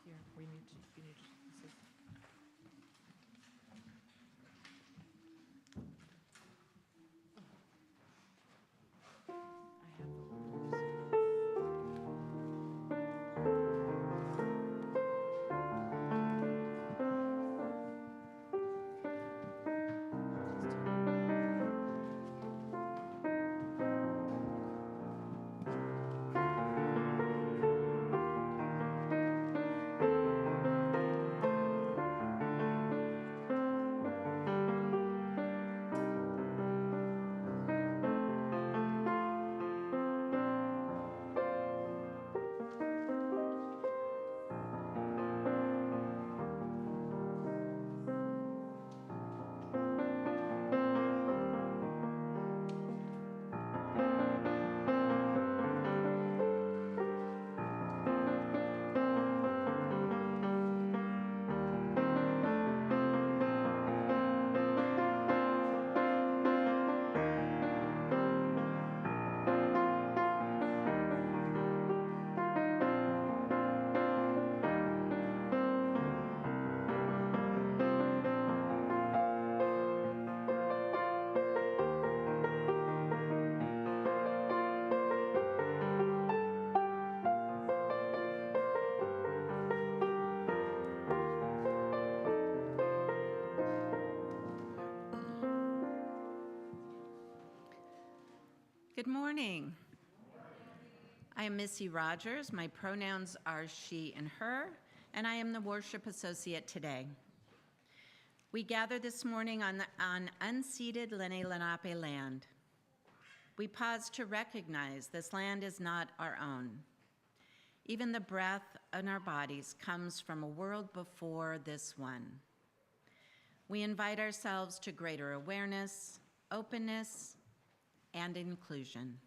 Here, you need to, this is. I have the letters. Good morning. I am Missy Rogers. My pronouns are she and her, and I am the worship associate today. We gather this morning on unceded Lenni Lenape land. We pause to recognize this land is not our own. Even the breath in our bodies comes from a world before this one. We invite ourselves to greater awareness, openness, and inclusion.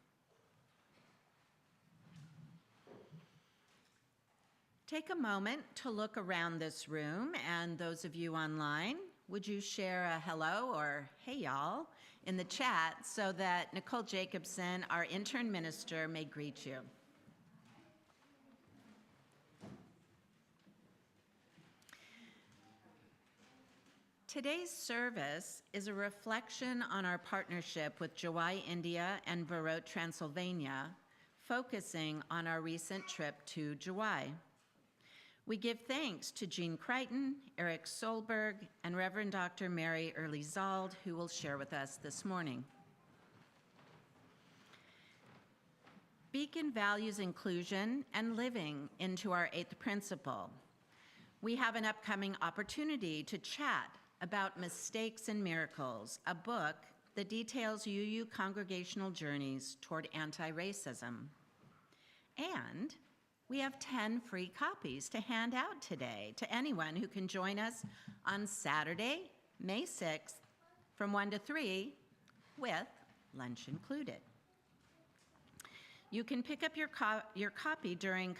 Take a moment to look around this room, and those of you online, would you share a hello or hey y'all in the chat so that Nicole Jacobson, our intern minister, may greet you. Today's service is a reflection on our partnership with Jowai, India and Varot, Transylvania, focusing on our recent trip to Jowai. We give thanks to Jean Crichton, Eric Solberg, and Reverend Dr. Mary Early-Zald, who will share with us this morning. Beacon values inclusion and living into our 8th principle. We have an upcoming opportunity to chat about Mistakes and Miracles, a book that details UU congregational journeys toward anti-racism. And we have 10 free copies to hand out today to anyone who can join us on Saturday, May 6th, from 1 to 3, with lunch included. You can pick up your copy during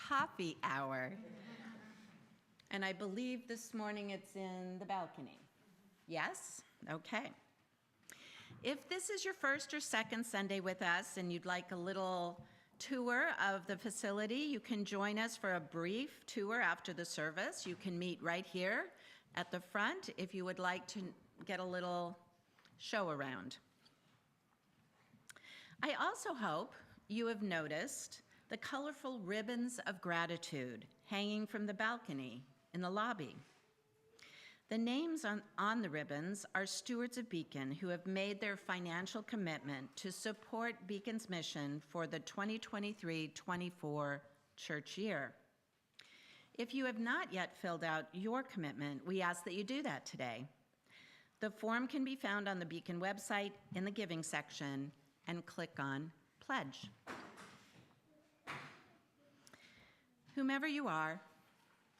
coffee hour. And I believe this morning it's in the balcony. Yes? Okay. If this is your first or second Sunday with us and you'd like a little tour of the facility, you can join us for a brief tour after the service. You can meet right here at the front if you would like to get a little show around. I also hope you have noticed the colorful ribbons of gratitude hanging from the balcony in the lobby. The names on the ribbons are stewards of Beacon who have made their financial commitment to support Beacon's mission for the 2023-24 church year. If you have not yet filled out your commitment, we ask that you do that today. The form can be found on the Beacon website in the giving section and click on Pledge. Whomever you are,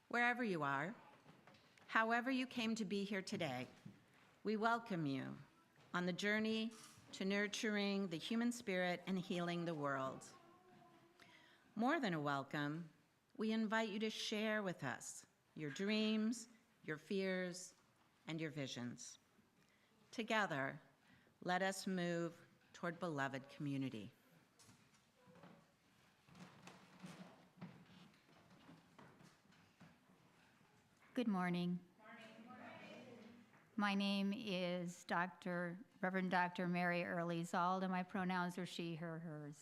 wherever you are, however you came to be here today, we welcome you on the journey to nurturing the human spirit and healing the world. More than a welcome, we invite you to share with us your dreams, your fears, and your visions. Together, let us move toward beloved community. Good morning. My name is Reverend Dr. Mary Early Zald, and my pronouns are she, her, hers.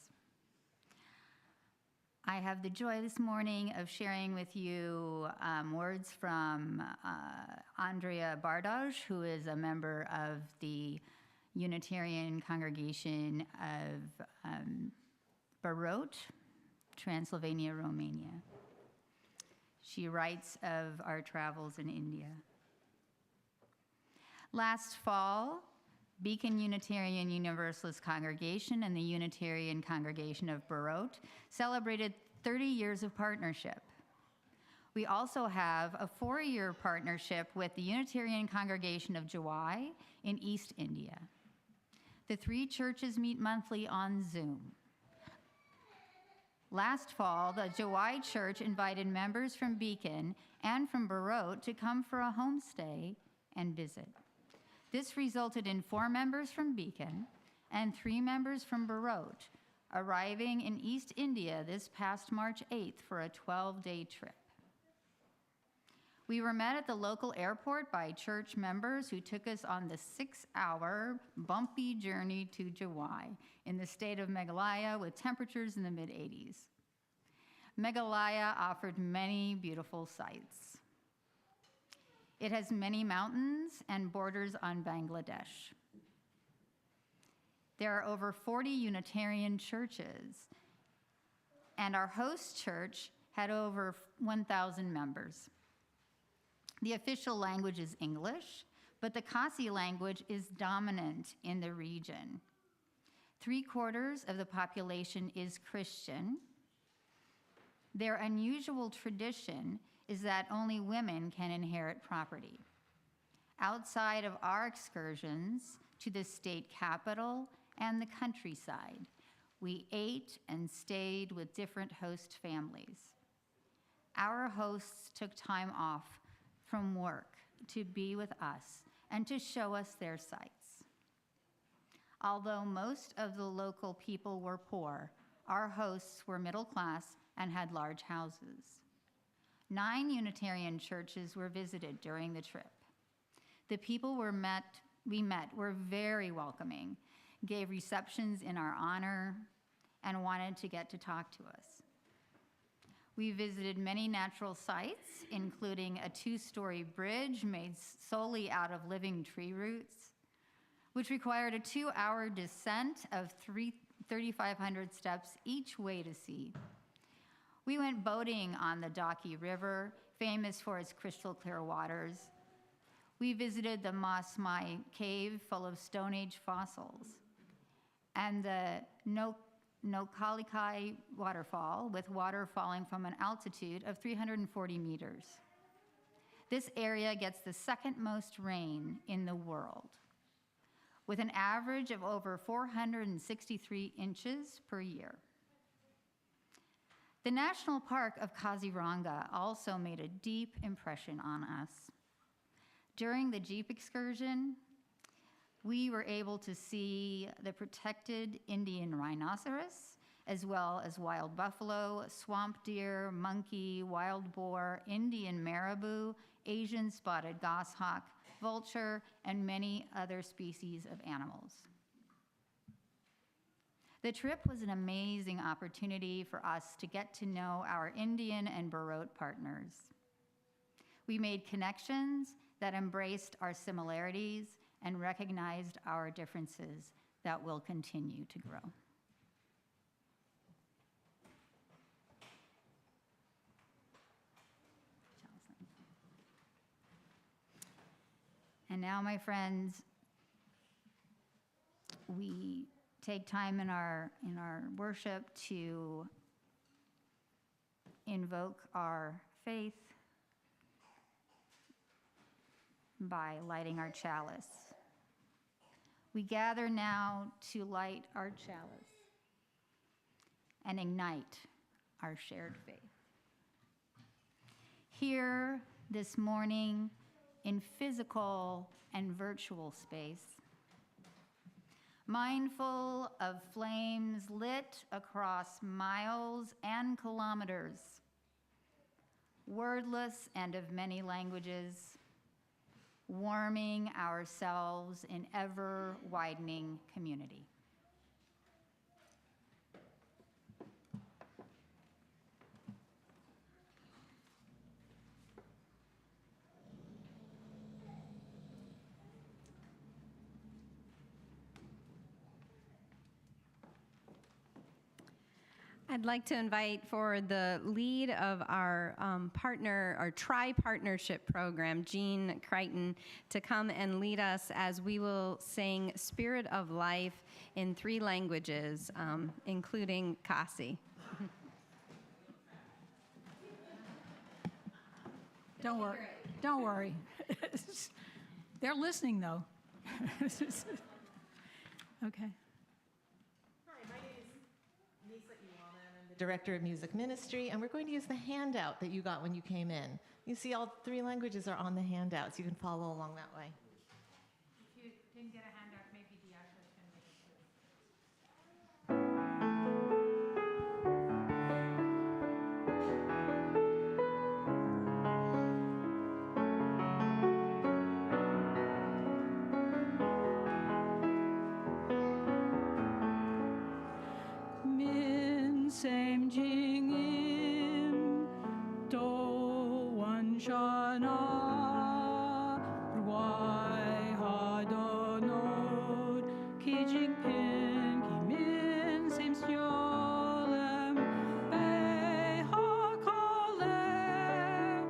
I have the joy this morning of sharing with you words from Andrea Bardaj, who is a member of the Unitarian congregation of Barot, Transylvania, Romania. She writes of our travels in India. Last fall, Beacon Unitarian Universalist Congregation and the Unitarian Congregation of Barot celebrated 30 years of partnership. We also have a 4-year partnership with the Unitarian Congregation of Jowai in East India. The 3 churches meet monthly on Zoom. Last fall, the Jowai Church invited members from Beacon and from Barot to come for a homestay and visit. This resulted in 4 members from Beacon and 3 members from Barot arriving in East India this past March 8th for a 12-day trip. We were met at the local airport by church members who took us on the 6-hour bumpy journey to Jowai in the state of Meghalaya with temperatures in the mid-80s. Meghalaya offered many beautiful sights. It has many mountains and borders on Bangladesh. There are over 40 Unitarian churches, and our host church had over 1,000 members. The official language is English, but the Khasi language is dominant in the region. 3/4 of the population is Christian. Their unusual tradition is that only women can inherit property. Outside of our excursions to the state capital and the countryside, we ate and stayed with different host families. Our hosts took time off from work to be with us and to show us their sights. Although most of the local people were poor, our hosts were middle class and had large houses. 9 Unitarian churches were visited during the trip. The people we met were very welcoming, gave receptions in our honor, and wanted to get to talk to us. We visited many natural sites, including a 2-story bridge made solely out of living tree roots, which required a 2-hour descent of 3,500 steps each way to sea. We went boating on the Daki River, famous for its crystal clear waters. We visited the Masmai cave full of Stone Age fossils and the Nokalikai waterfall with water falling from an altitude of 340 meters. This area gets the 2nd most rain in the world, with an average of over 463 inches per year. The National Park of Kaziranga also made a deep impression on us. During the Jeep excursion, we were able to see the protected Indian rhinoceros, as well as wild buffalo, swamp deer, monkey, wild boar, Indian marabou, Asian spotted goshawk, vulture, and many other species of animals. The trip was an amazing opportunity for us to get to know our Indian and Barot partners. We made connections that embraced our similarities and recognized our differences that will continue to grow. And now, my friends, we take time in our worship to invoke our faith by lighting our chalice. We gather now to light our chalice and ignite our shared faith. Here this morning in physical and virtual space, mindful of flames lit across miles and kilometers, wordless and of many languages, warming ourselves in ever-widening community. I'd like to invite for the lead of our our tri-partnership program, Jean Crichton, to come and lead us as we will sing Spirit of Life in 3 languages, including Kasi. Don't worry. Don't worry. They're listening, though. Okay. Director of Music Ministry, and we're going to use the handout that you got when you came in. You see all 3 languages are on the handout, so you can follow along that way. If you didn't get a handout, maybe the ushers can make it too. Min sem jing im do wan shana ruai ha do nod ki jing pin ki min sem stjolem bei ha kolem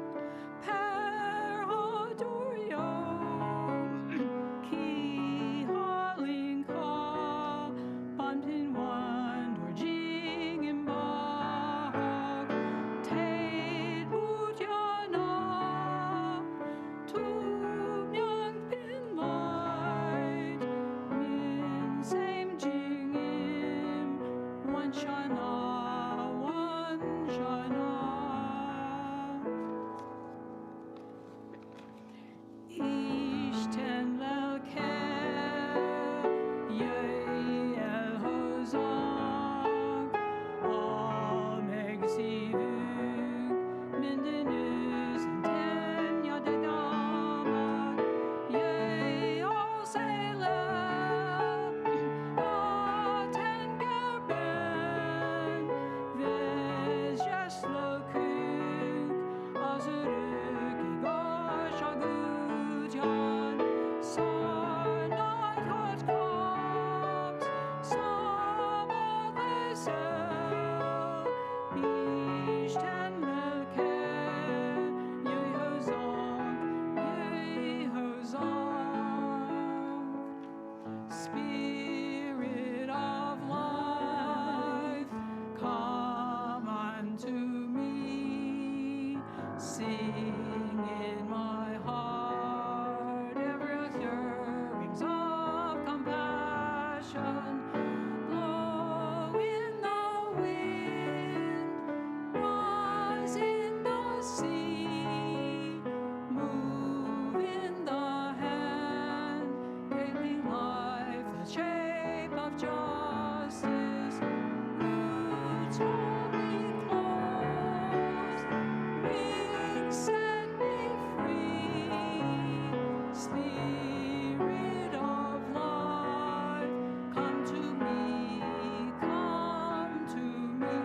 per ha dur yom ki ha ling ha ban pin wan dor jing im ba te but yana tu myang pin light min same jing im one shana Ishten lelke ye el hozag al megzivug mindenüz ten ya de damag ye al sele ten gerben vez jas lokuk azuruk igosh agudyan sarnat hot cops samadesel ishten lelke ye hozag Spirit of life, come unto me. Sing in my heart every stirrings of compassion. Blow in the wind, rise in the sea, move in the hand, giving life the shape of justice. Roots hold me close, wings set me free. Spirit of life, come to me, come to me.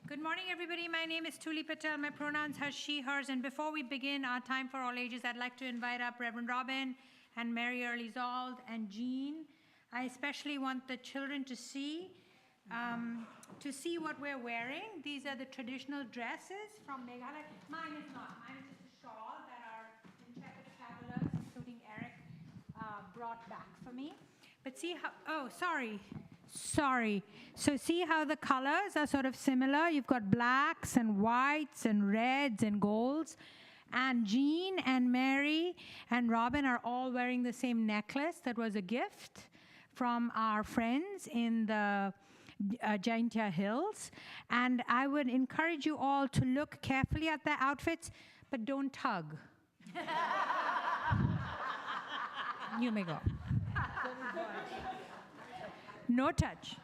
Good morning, everybody. My name is Tuli Patel. My pronouns are she, hers. And before we begin our time for all ages, I'd like to invite up Reverend Robin and Mary Early-Zold and Jean. I especially want the children to see what we're wearing. These are the traditional dresses from Meghalaya. Mine is not. Mine is just a shawl that our intrepid travelers, including Eric, brought back for me. But see how, oh, sorry. So see how the colors are sort of similar? You've got blacks and whites and reds and golds. And Jean and Mary and Robin are all wearing the same necklace that was a gift from our friends in the Jaintia Hills. And I would encourage you all to look carefully at their outfits, but don't tug. You may go. No touch.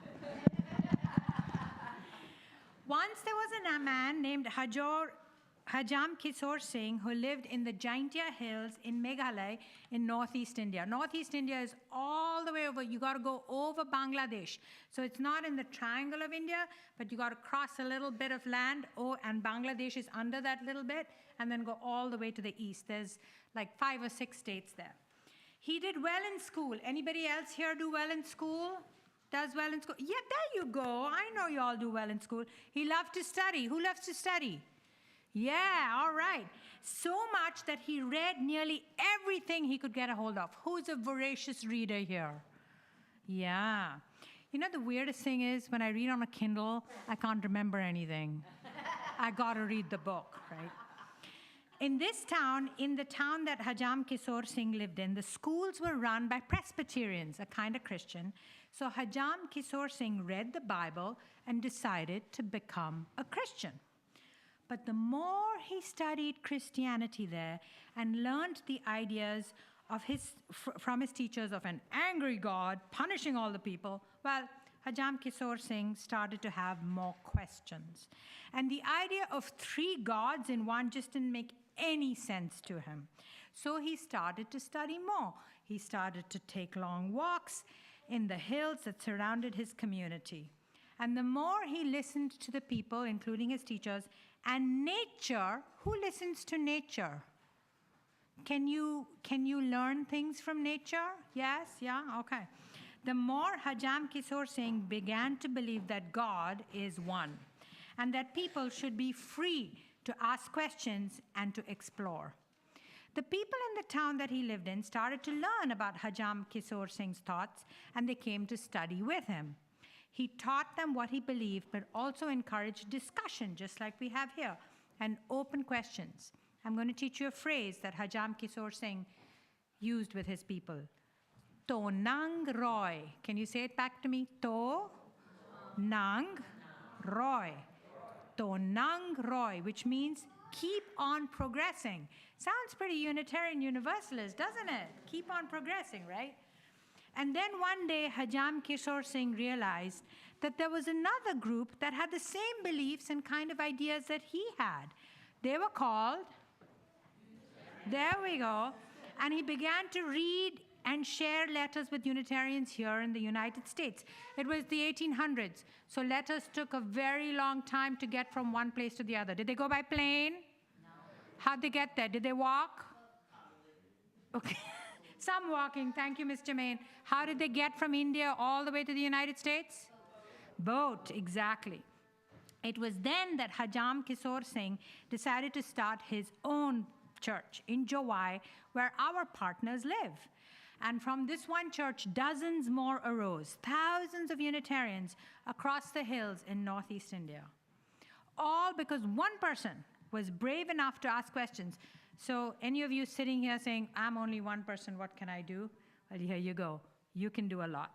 Once there was a man named Hajam Kishore Singh who lived in the Jaintia Hills in Meghalaya in northeast India. Northeast India is all the way over. You got to go over Bangladesh. So it's not in the triangle of India, but you got to cross a little bit of land. Oh, and Bangladesh is under that little bit, and then go all the way to the east. There's like 5 or 6 states there. He did well in school. Anybody else here do well in school? Does well in school? Yeah, there you go. I know you all do well in school. He loved to study. Who loves to study? Yeah, all right. So much that he read nearly everything he could get a hold of. Who's a voracious reader here? Yeah. You know, the weirdest thing is when I read on a Kindle, I can't remember anything. I got to read the book, right? In this town, in the town that Hajam Kishore Singh lived in, the schools were run by Presbyterians, a kind of Christian. So Hajam Kishore Singh read the Bible and decided to become a Christian. But the more he studied Christianity there and learned the ideas of from his teachers of an angry God punishing all the people, well, Hajam Kishore Singh started to have more questions. And the idea of 3 gods in one just didn't make any sense to him. So he started to study more. He started to take long walks in the hills that surrounded his community. And the more he listened to the people, including his teachers, and nature, who listens to nature? Can you learn things from nature? Yes? Yeah? Okay. The more Hajam Kishore Singh began to believe that God is one, and that people should be free to ask questions and to explore. The people in the town that he lived in started to learn about Hajam Kishore Singh's thoughts, and they came to study with him. He taught them what he believed, but also encouraged discussion, just like we have here, and open questions. I'm going to teach you a phrase that Hajam Kishore Singh used with his people. To nang roy. Can you say it back to me? To nang roy. To nang roy, which means keep on progressing. Sounds pretty Unitarian Universalist, doesn't it? Keep on progressing, right? And then one day, Hajam Kishore Singh realized that there was another group that had the same beliefs and kind of ideas that he had. They were called, there we go, and he began to read and share letters with Unitarians here in the United States. It was the 1800s, so letters took a very long time to get from one place to the other. Did they go by plane? No. How'd they get there? Did they walk? Okay. Some walking. Thank you, Ms. Jermaine. How did they get from India all the way to the United States? Boat, exactly. It was then that Hajam Kishore Singh decided to start his own church in Jowai, where our partners live. And from this one church, dozens more arose, thousands of Unitarians across the hills in northeast India. All because one person was brave enough to ask questions. So any of you sitting here saying, I'm only one person, what can I do? Well, here you go. You can do a lot.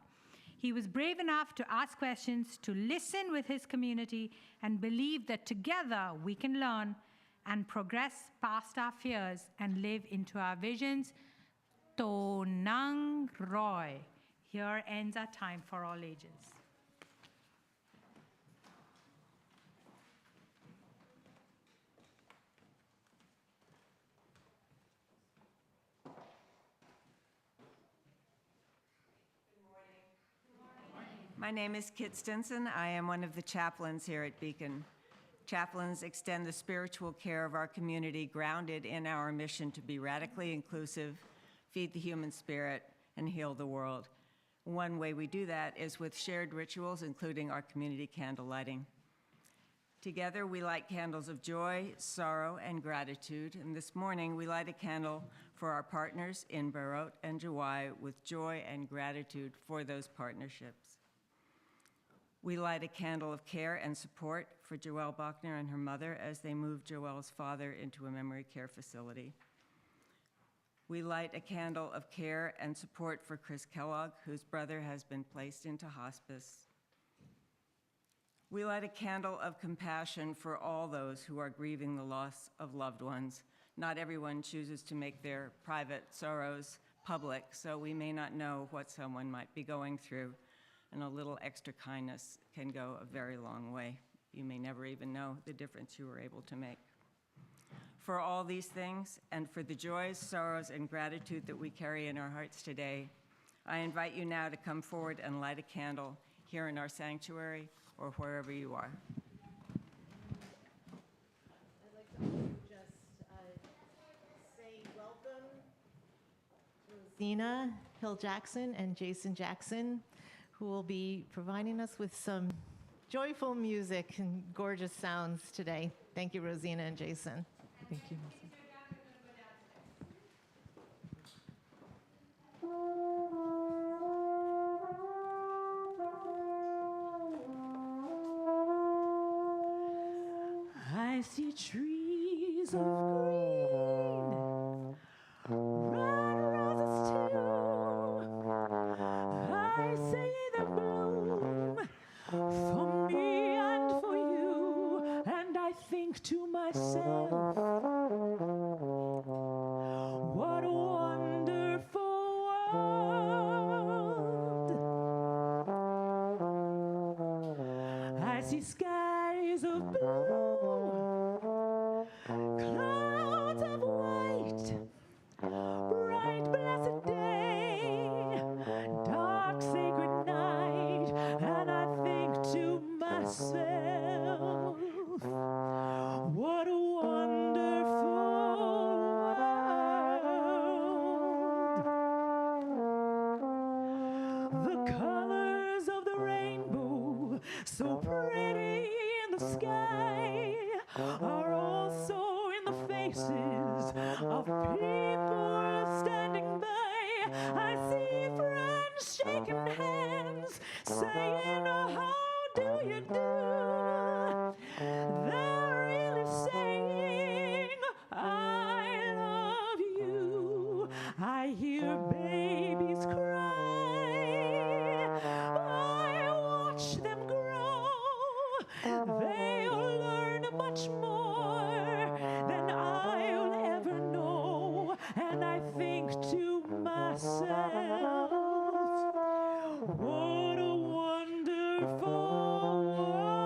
He was brave enough to ask questions, to listen with his community, and believe that together we can learn and progress past our fears and live into our visions. To nang roy. Here ends our time for all ages. My name is Kit Stinson. I am one of the chaplains here at Beacon. Chaplains extend the spiritual care of our community grounded in our mission to be radically inclusive, feed the human spirit, and heal the world. One way we do that is with shared rituals, including our community candle lighting. Together, we light candles of joy, sorrow, and gratitude. And this morning, we light a candle for our partners in Beirut and Jowai with joy and gratitude for those partnerships. We light a candle of care and support for Joelle Bachner and her mother as they move Joelle's father into a memory care facility. We light a candle of care and support for Chris Kellogg, whose brother has been placed into hospice. We light a candle of compassion for all those who are grieving the loss of loved ones. Not everyone chooses to make their private sorrows public, so we may not know what someone might be going through. and a little extra kindness can go a very long way. You may never even know the difference you were able to make. For all these things, and for the joys, sorrows, and gratitude that we carry in our hearts today, I invite you now to come forward and light a candle here in our sanctuary or wherever you are. I'd like to also just say welcome to Rosina Hill-Jackson and Jason Jackson, who will be providing us with some joyful music and gorgeous sounds today. Thank you, Rosina and Jason. Thank you. I see trees of green, red roses too. I see them bloom for me and for you, and I think to myself, what a wonderful world. I see skies of blue, clouds of white, bright blessed day, dark sacred night, and I think to myself, what a wonderful world. The colors of the rainbow, so pretty in the sky, are also in the faces of people standing by. I see friends shaking hands, saying, oh, how do you do? They're really saying, I love you. I hear babies cry. I watch them grow. They'll learn much more than I'll ever know. And I think to myself, what a wonderful world.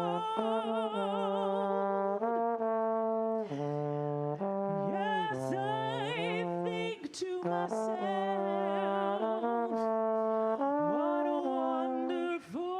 Yes, I think to myself, what a wonderful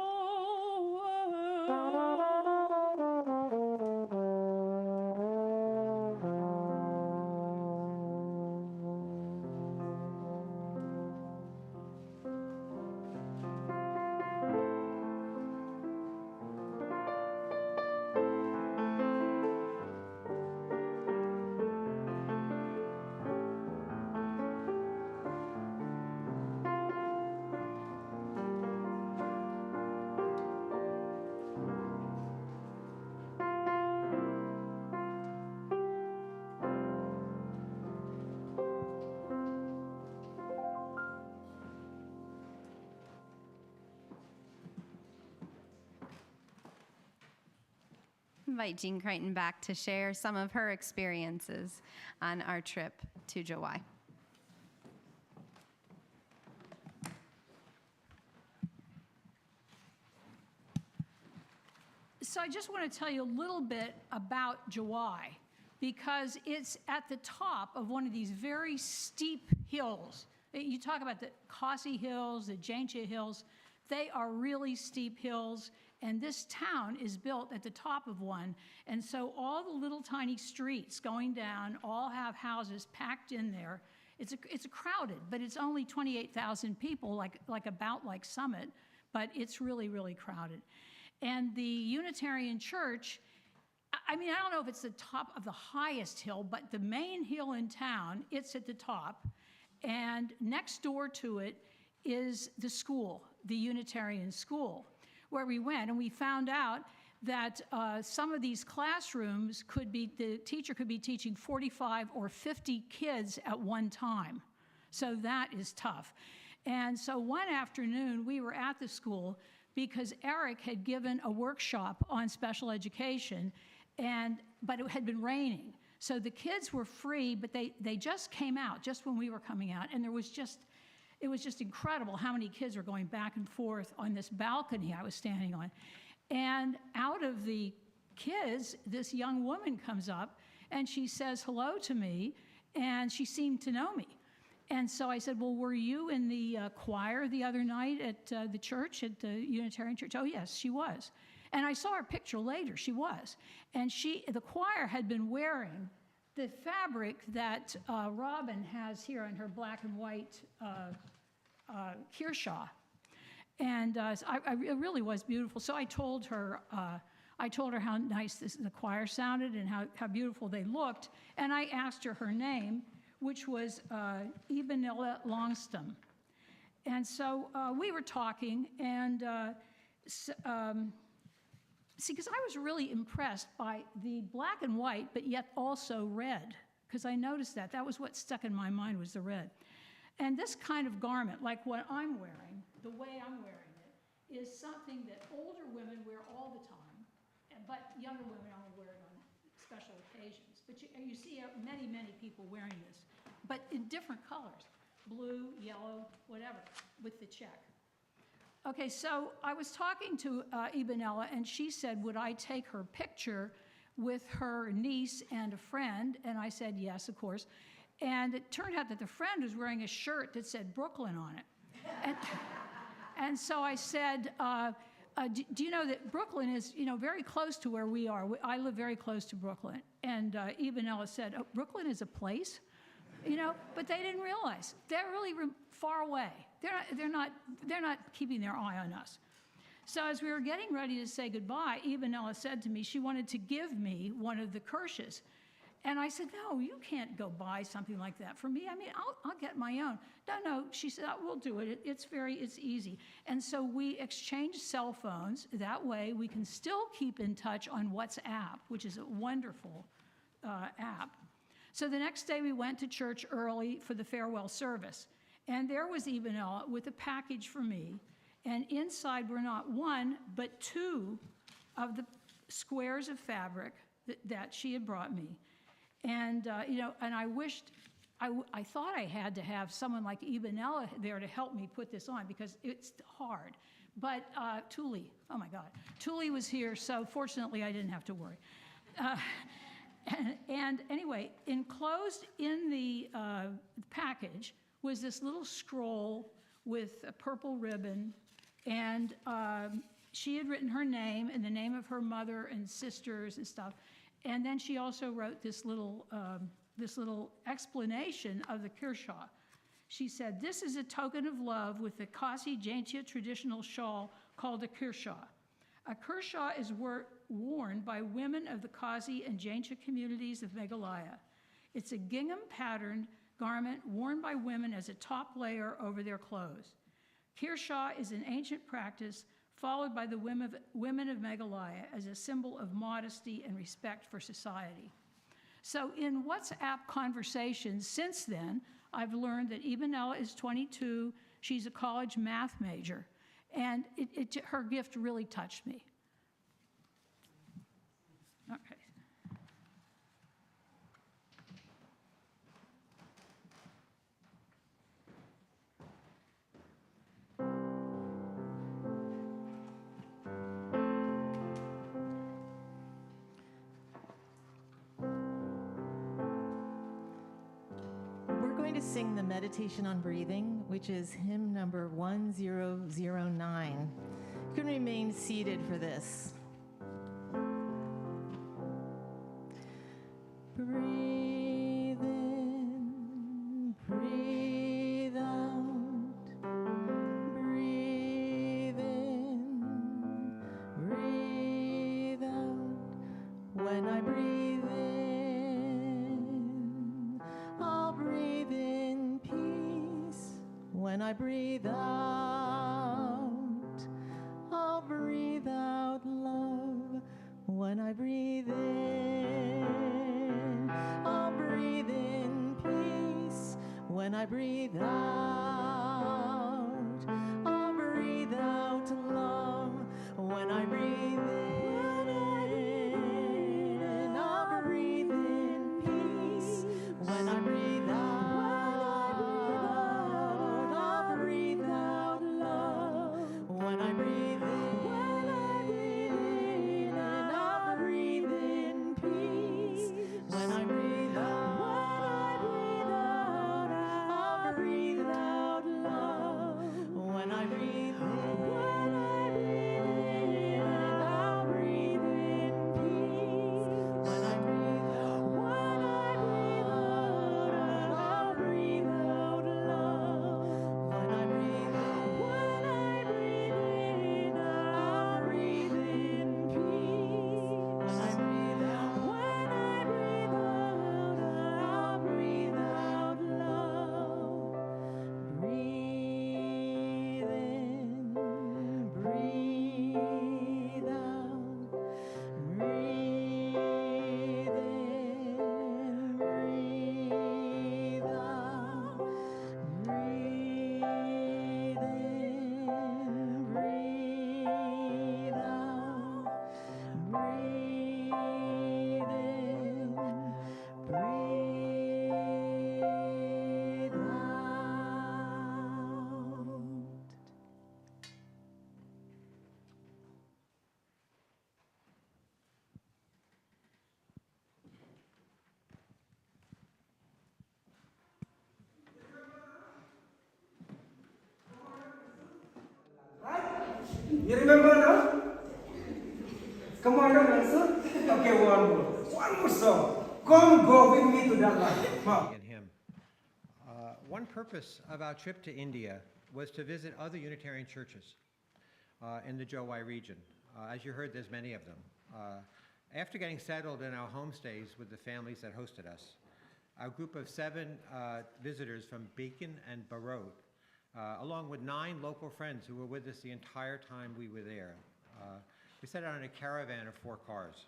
Invite Jean Crichton back to share some of her experiences on our trip to Jowai. So I just want to tell you a little bit about Jowai, because it's at the top of one of these very steep hills. You talk about the Khasi Hills, the Jaintia Hills. They are really steep hills, and this town is built at the top of one. And so all the little tiny streets going down all have houses packed in there. It's crowded, but it's only 28,000 people, like Summit, but it's really, really crowded. And the Unitarian Church, I mean, I don't know if it's the top of the highest hill, but the main hill in town, it's at the top. And next door to it is the school, the Unitarian school, where we went. And we found out that some of these classrooms the teacher could be teaching 45 or 50 kids at one time. So that is tough. And so one afternoon, we were at the school because Eric had given a workshop on special education, but it had been raining. So the kids were free, but they just came out just when we were coming out, and there was just It was just incredible how many kids were going back and forth on this balcony I was standing on. And out of the kids, this young woman comes up and she says hello to me, and she seemed to know me. And so I said, well, were you in the choir the other night at the church, at the Unitarian church? Oh, yes, she was. And I saw her picture later, she was. And the choir had been wearing the fabric that Robin has here on her black and white Kershaw. And it really was beautiful. So I told her how nice the choir sounded and how beautiful they looked. And I asked her name, which was Ibenilla Longston. And so we were talking, and see, because I was really impressed by the black and white, but yet also red, because I noticed that. That was what stuck in my mind, was the red. And this kind of garment, like what I'm wearing, the way I'm wearing it, is something that older women wear all the time, but younger women only wear it on special occasions. But you see many, many people wearing this, but in different colors, blue, yellow, whatever, with the check. Okay, so I was talking to Ibenella, and she said, would I take her picture with her niece and a friend? And I said, yes, of course. And it turned out that the friend was wearing a shirt that said Brooklyn on it. And so I said, do you know that Brooklyn is, very close to where we are? I live very close to Brooklyn. And Ibenella said, oh, Brooklyn is a place? But they didn't realize. They're really far away. They're not keeping their eye on us. So as we were getting ready to say goodbye, Ibenella said to me she wanted to give me one of the Kirsches. And I said, no, you can't go buy something like that for me. I mean, I'll get my own. No, she said, we'll do it. It's easy. And so we exchanged cell phones. That way we can still keep in touch on WhatsApp, which is a wonderful app. So the next day we went to church early for the farewell service. And there was Ibenella with a package for me. And inside were not one, but two of the squares of fabric that she had brought me. And, and I wished, I thought I had to have someone like Ibenella there to help me put this on, because it's hard. But Thule, oh my God, Thule was here, so fortunately I didn't have to worry. And anyway, enclosed in the package was this little scroll with a purple ribbon, and she had written her name and the name of her mother and sisters and stuff. And then she also wrote this little explanation of the Kershaw. She said, this is a token of love with the Kasi Jaintia traditional shawl called a Kershaw. A Kershaw is worn by women of the Kasi and Jaintia communities of Meghalaya. It's a gingham-patterned garment worn by women as a top layer over their clothes. Kershaw is an ancient practice followed by the women of Meghalaya as a symbol of modesty and respect for society. So in WhatsApp conversations since then, I've learned that Ibenella is 22, she's a college math major, and her gift really touched me. Okay. To sing the meditation on breathing, which is hymn number 1009. You can remain seated for this. Breathe in, breathe out. Breathe in, breathe out. When I breathe in, I'll breathe in peace. When I breathe out, I'll breathe out love. When I breathe in, I'll breathe in peace. When I breathe out, I'll breathe out love. When I breathe in, I'll breathe in peace. When I breathe out, I'll You remember now? Come on, don't answer. Okay, one more song. Come go with me to that land. Come. And him. One purpose of our trip to India was to visit other Unitarian churches in the Jowai region. As you heard, there's many of them. After getting settled in our homestays with the families that hosted us, our group of 7 visitors from Beacon and Barot, along with 9 local friends who were with us the entire time we were there, we set out in a caravan of 4 cars.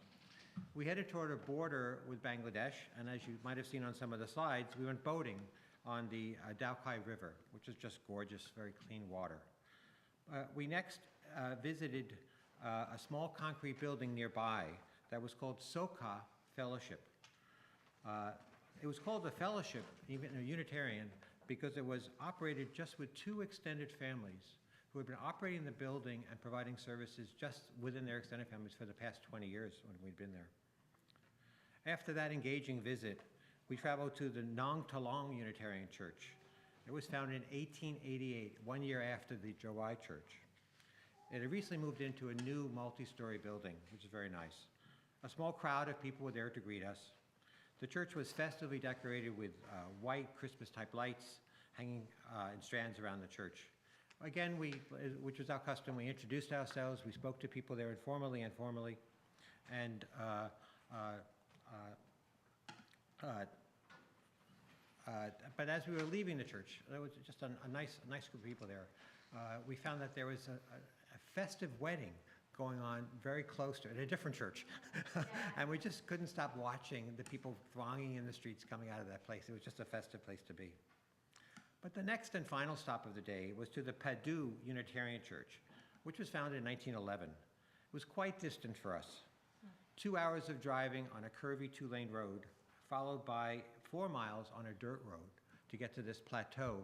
We headed toward a border with Bangladesh, and as you might have seen on some of the slides, we went boating on the Jowai River, which is just gorgeous, very clean water. We next visited a small concrete building nearby that was called Soka Fellowship. It was called the Fellowship, even a Unitarian, because it was operated just with 2 extended families who had been operating the building and providing services just within their extended families for the past 20 years when we'd been there. After that engaging visit, we traveled to the Nong Talong Unitarian Church. It was founded in 1888, 1 year after the Jowai Church. It had recently moved into a new multi-story building, which is very nice. A small crowd of people were there to greet us. The church was festively decorated with white Christmas-type lights hanging in strands around the church. Again, which was our custom, we introduced ourselves, we spoke to people there informally and formally, and but as we were leaving the church, there was just a nice group of people there. We found that there was a festive wedding going on very close to it, at a different church. And we just couldn't stop watching the people thronging in the streets coming out of that place. It was just a festive place to be. But the next and final stop of the day was to the Padu Unitarian Church, which was founded in 1911. It was quite distant for us. 2 hours of driving on a curvy 2-lane road, followed by 4 miles on a dirt road to get to this plateau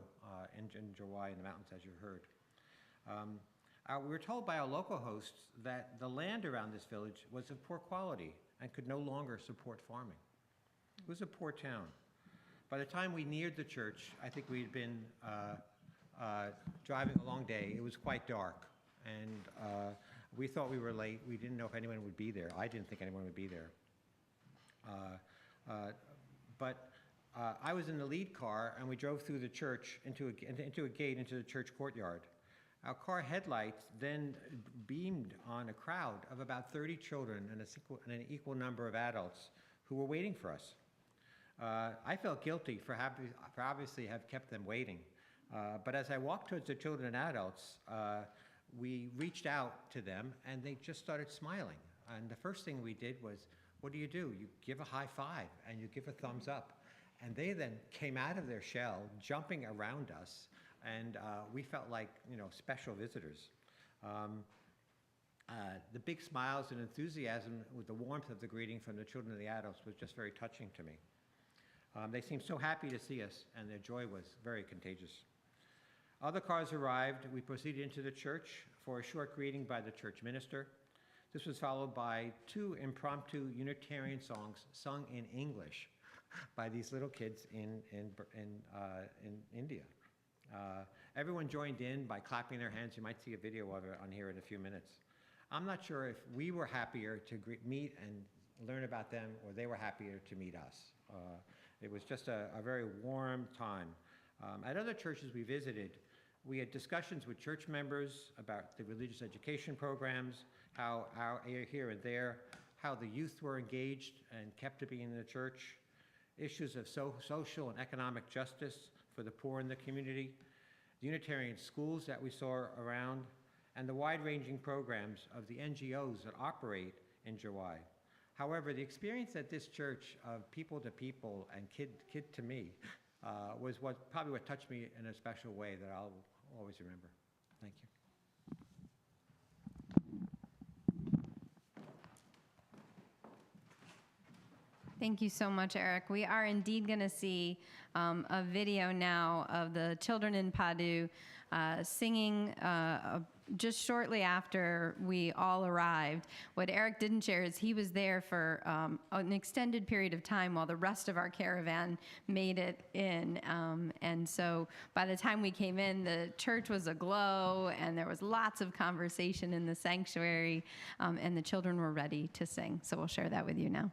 in Jowai in the mountains, as you heard. We were told by our local hosts that the land around this village was of poor quality and could no longer support farming. It was a poor town. By the time we neared the church, I think we'd been driving a long day. It was quite dark, and we thought we were late. We didn't know if anyone would be there. I didn't think anyone would be there. But I was in the lead car, and we drove through the church into a gate into the church courtyard. Our car headlights then beamed on a crowd of about 30 children and an equal number of adults who were waiting for us. I felt guilty for obviously have kept them waiting. But as I walked towards the children and adults, we reached out to them, and they just started smiling. And the first thing we did was, what do? You give a high five, and you give a thumbs up. And they then came out of their shell, jumping around us, and we felt like, special visitors. The big smiles and enthusiasm with the warmth of the greeting from the children and the adults was just very touching to me. They seemed so happy to see us, and their joy was very contagious. Other cars arrived. We proceeded into the church for a short greeting by the church minister. This was followed by 2 impromptu Unitarian songs sung in English by these little kids in India. Everyone joined in by clapping their hands. You might see a video of it on here in a few minutes. I'm not sure if we were happier to meet and learn about them, or they were happier to meet us. It was just a very warm time. At other churches we visited, we had discussions with church members about the religious education programs, how here and there, how the youth were engaged and kept to be in the church, issues of social and economic justice for the poor in the community, the Unitarian schools that we saw around, and the wide-ranging programs of the NGOs that operate in Jowai. However, the experience at this church of people to people and kid to me was probably what touched me in a special way that I'll always remember. Thank you. Thank you so much, Eric. We are indeed going to see a video now of the children in Padu singing just shortly after we all arrived. What Eric didn't share is he was there for an extended period of time while the rest of our caravan made it in. And so by the time we came in, the church was aglow and there was lots of conversation in the sanctuary, and the children were ready to sing. So we'll share that with you now.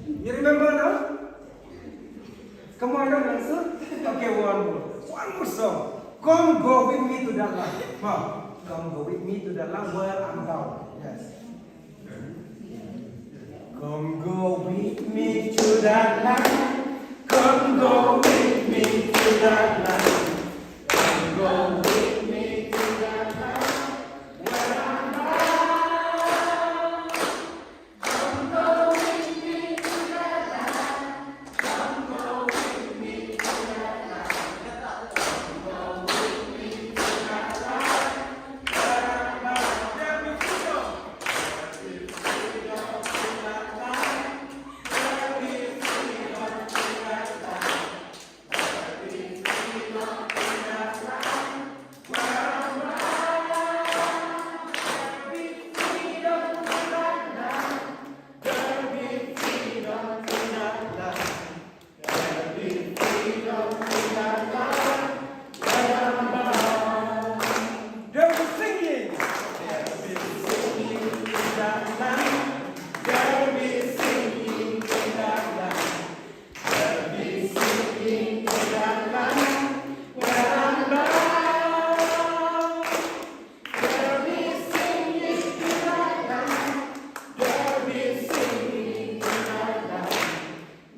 You remember now? Come on, don't answer. Okay, one more song. Come go with me to that land. Come go with me to that land where I'm bound. Yes. Come go with me to that land. Come go with me to that land. Come go with me to that land where I'm bound. Come go with me to that land. Come go with me to that land. Come go with me to that land where I'm bound. There be freedom. There be freedom in that land. There be freedom in that land. There be freedom in that land where I'm bound. There be freedom in that land. There be freedom in that land. There be freedom in that land where I'm bound. There be singing. There be singing in that land. There be singing in that land. There be singing in that land where I'm bound. There be singing in that land. There be singing in that land.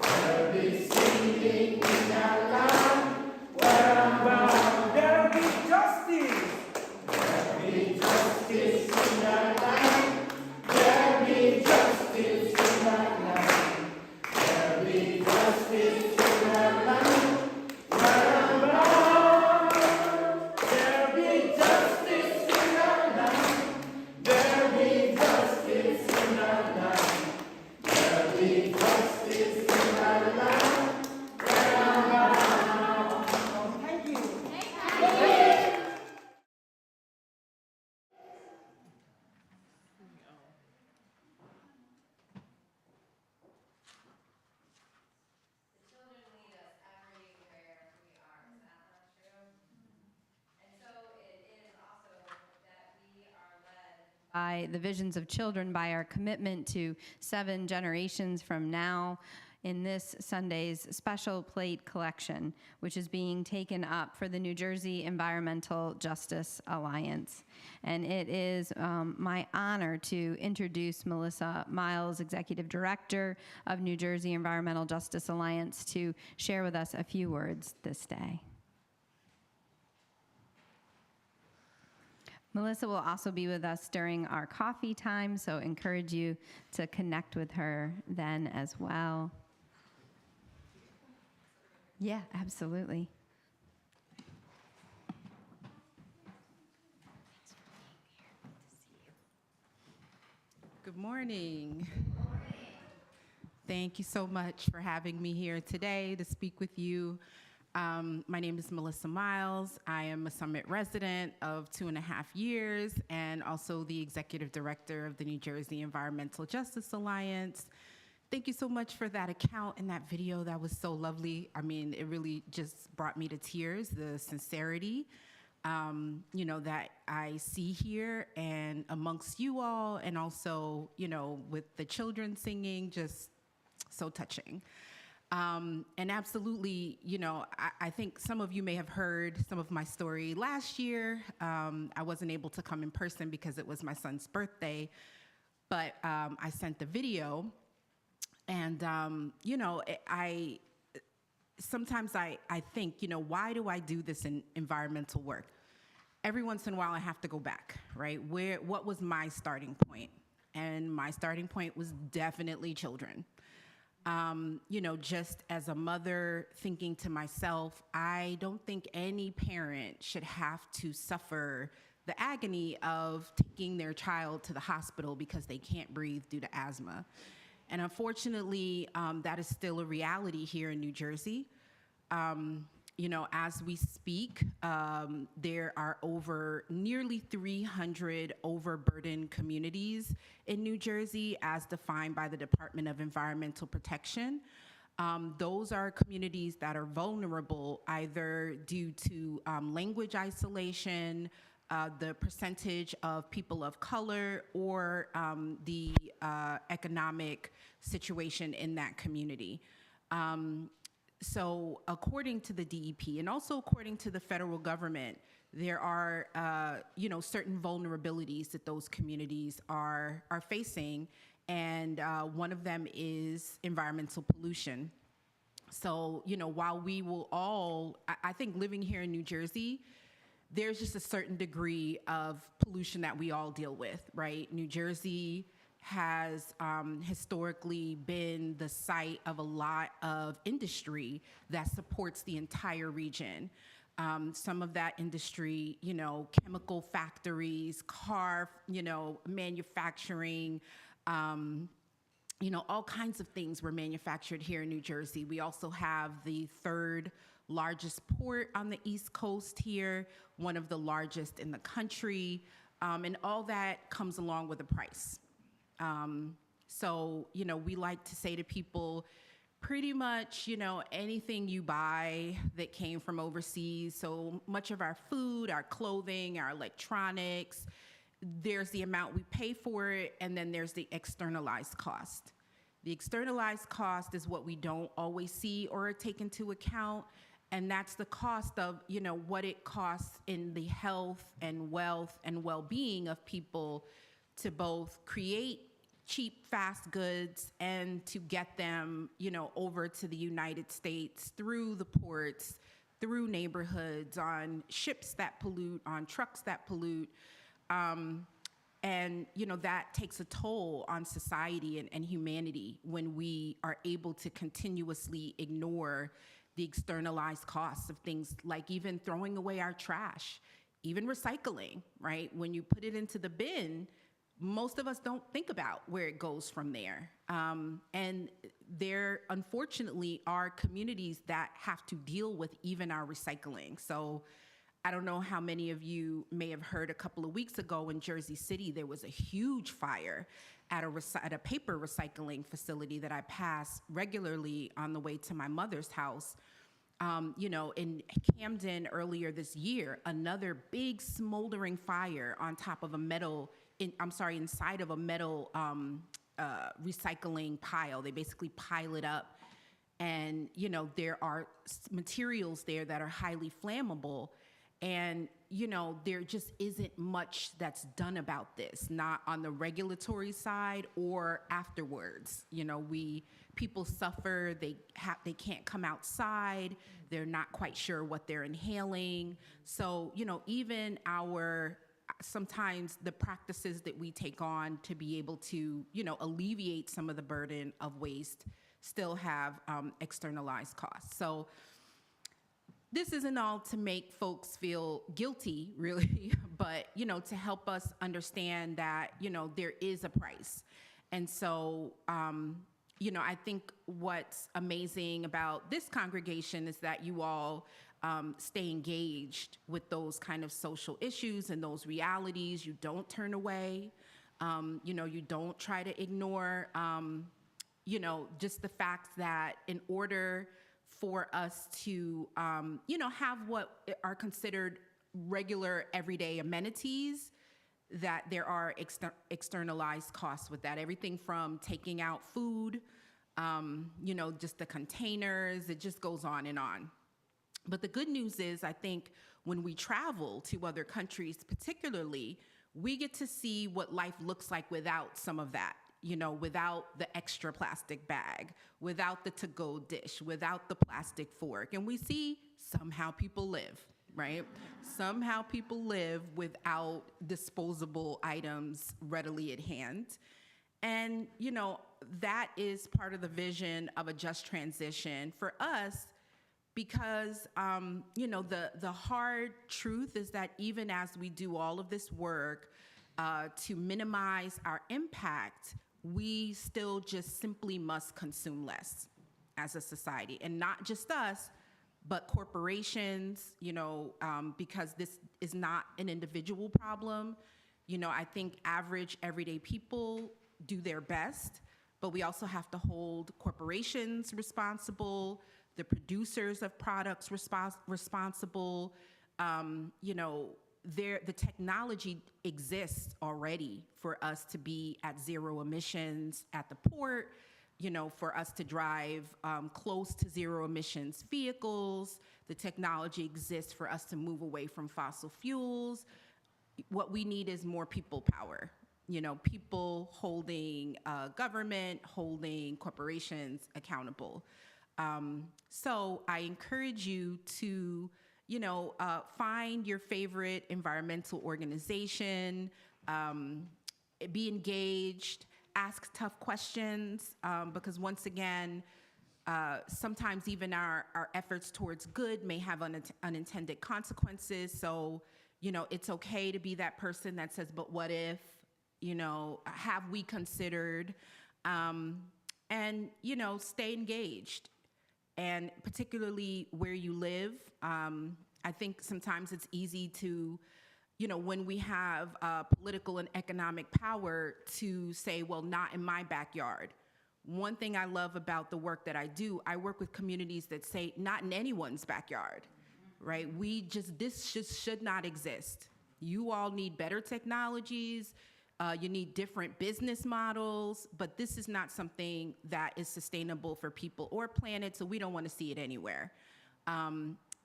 There be singing in that land where I'm bound. There be justice. There be justice in that land. There be justice in that land. There be justice in that land where I'm bound. There be justice in that land. There be justice in that land. There be justice in that land where I'm bound. Thank you. By the visions of children, by our commitment to 7 generations from now in this Sunday's special plate collection, which is being taken up for the New Jersey Environmental Justice Alliance. And it is my honor to introduce Melissa Miles, Executive Director of New Jersey Environmental Justice Alliance, to share with us a few words this day. Melissa will also be with us during our coffee time, so encourage you to connect with her then as well. Yeah, absolutely. Good morning. Thank you so much for having me here today to speak with you. My name is Melissa Miles. I am a Summit resident of 2.5 years and also the Executive Director of the New Jersey Environmental Justice Alliance. Thank you so much for that account and that video. That was so lovely. I mean, it really just brought me to tears, the sincerity, that I see here and amongst you all, and also, with the children singing, just so touching. And absolutely, I think some of you may have heard some of my story last year. I wasn't able to come in person because it was my son's birthday, but I sent the video. And, sometimes I think, why do I do this in environmental work? Every once in a while I have to go back, right? What was my starting point? And my starting point was definitely children. Just as a mother thinking to myself, I don't think any parent should have to suffer the agony of taking their child to the hospital because they can't breathe due to asthma. And unfortunately, that is still a reality here in New Jersey. You know, as we speak, there are over nearly 300 overburdened communities in New Jersey as defined by the Department of Environmental Protection. Those are communities that are vulnerable either due to language isolation, the percentage of people of color, or the economic situation in that community. So according to the DEP and also according to the federal government, there are you know, certain vulnerabilities that those communities are facing, and one of them is environmental pollution. So, you know, while we will all, I think living here in New Jersey, there's just a certain degree of pollution that we all deal with, right? New Jersey has historically been the site of a lot of industry that supports the entire region. Some of that industry, you know, chemical factories, car, you know, manufacturing, you know, all kinds of things were manufactured here in New Jersey. We also have the third largest port on the East Coast here, one of the largest in the country, and all that comes along with a price. So, you know, we like to say to people, pretty much, you know, anything you buy that came from overseas, so much of our food, our clothing, our electronics, there's the amount we pay for it, and then there's the externalized cost. The externalized cost is what we don't always see or take into account, and that's the cost of, you know, what it costs in the health and wealth and well-being of people to both create cheap, fast goods and to get them, you know, over to the United States through the ports, through neighborhoods, on ships that pollute, on trucks that pollute. And, you know, that takes a toll on society and humanity when we are able to continuously ignore the externalized costs of things like even throwing away our trash, even recycling, right? When you put it into the bin, most of us don't think about where it goes from there. And there, unfortunately, are communities that have to deal with even our recycling. So I don't know how many of you may have heard a couple of weeks ago in Jersey City, there was a huge fire at a paper recycling facility that I pass regularly on the way to my mother's house. You know, in Camden earlier this year, another big smoldering fire on top of a metal, inside of a metal recycling pile. They basically pile it up, and, you know, there are materials there that are highly flammable. And, you know, there just isn't much that's done about this, not on the regulatory side or afterwards. You know, people suffer, they can't come outside, they're not quite sure what they're inhaling. So, you know, even sometimes the practices that we take on to be able to, you know, alleviate some of the burden of waste still have externalized costs. So this isn't all to make folks feel guilty, really, but, you know, to help us understand that, you know, there is a price. And so, you know, I think what's amazing about this congregation is that you all stay engaged with those kind of social issues and those realities. You don't turn away. You know, you don't try to ignore, you know, just the fact that in order for us to, you know, have what are considered regular everyday amenities, that there are externalized costs with that. Everything from taking out food, you know, just the containers, it just goes on and on. But the good news is, I think when we travel to other countries particularly, we get to see what life looks like without some of that. You know, without the extra plastic bag, without the to-go dish, without the plastic fork. And we see somehow people live, right? Somehow people live without disposable items readily at hand. And, you know, that is part of the vision of a just transition for us, because, you know, the hard truth is that even as we do all of this work to minimize our impact, we still just simply must consume less as a society. And not just us, but corporations, because this is not an individual problem. I think average, everyday people do their best, but we also have to hold corporations responsible, the producers of products responsible. The technology exists already for us to be at zero emissions at the port, for us to drive close to zero emissions vehicles. The technology exists for us to move away from fossil fuels. What we need is more people power, people holding government, holding corporations accountable. So I encourage you to, find your favorite environmental organization, be engaged, ask tough questions, because once again, sometimes even our efforts towards good may have unintended consequences. So, it's okay to be that person that says, but what if, have we considered, and, stay engaged. And particularly where you live, I think sometimes it's easy to, when we have political and economic power, to say, well, not in my backyard. One thing I love about the work that I do, I work with communities that say, not in anyone's backyard, right? This just should not exist. You all need better technologies. You need different business models, but this is not something that is sustainable for people or planet, so we don't want to see it anywhere.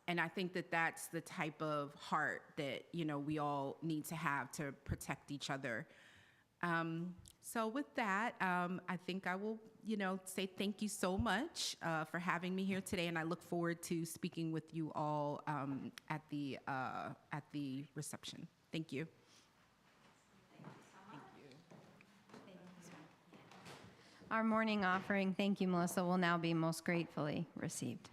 And I think that that's the type of heart that, we all need to have to protect each other. So with that, I think I will, say thank you so much for having me here today, and I look forward to speaking with you all at the reception. Thank you. Our morning offering, thank you, Melissa, will now be most gratefully received.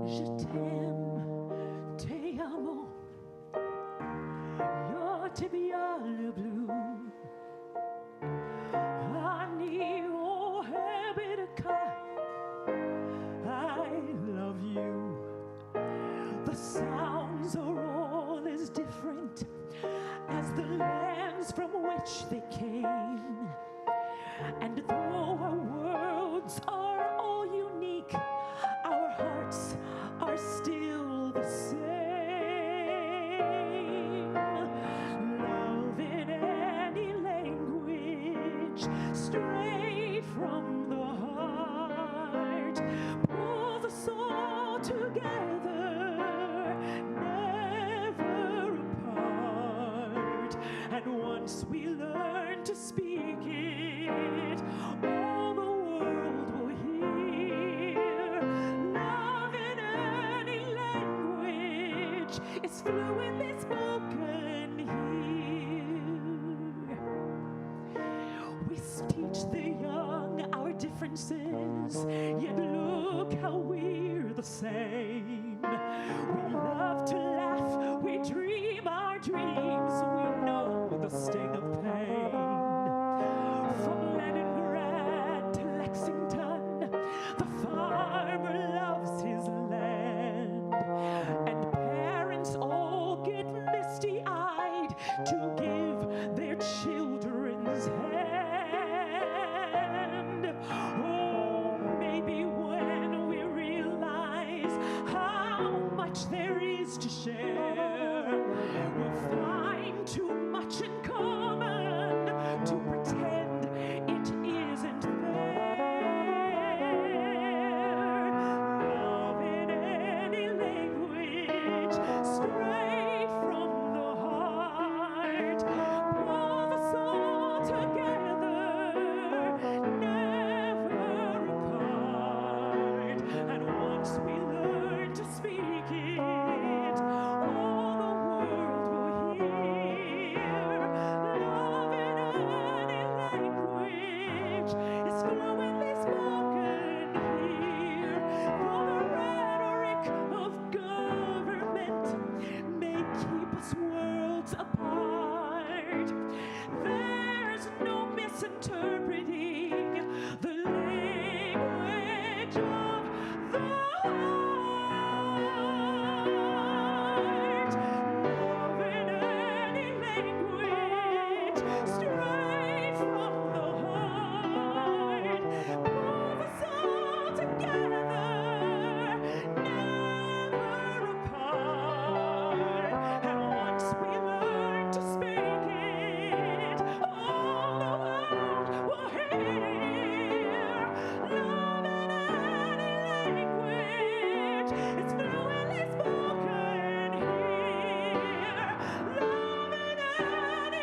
Je t'aime, te amo, io ti voglio blu. Ani o hebidaka, I love you. The sounds are all as different as the lands from which they came. And though our worlds are all unique, our hearts are still the same. Love in any language, straight from the heart, pulls us all together, never apart. And once we learn to speak it, all the world will hear. Love in any language is fluently spoken here. We teach the young our differences, yet look how we're the same. We love to laugh, we dream our dreams, we know the sting of pain. From Leningrad to Lexington, the farmer loves his land, and parents all get misty-eyed to give their children's hand. Oh, maybe when we realize how much there is to share, we'll find too much in common misinterpreting the language of the heart. Love in any language, straight from the heart. Move us all together, never apart. And once we learn to speak it, all the world will hear. Love in any language, it's fluently spoken here. Love in any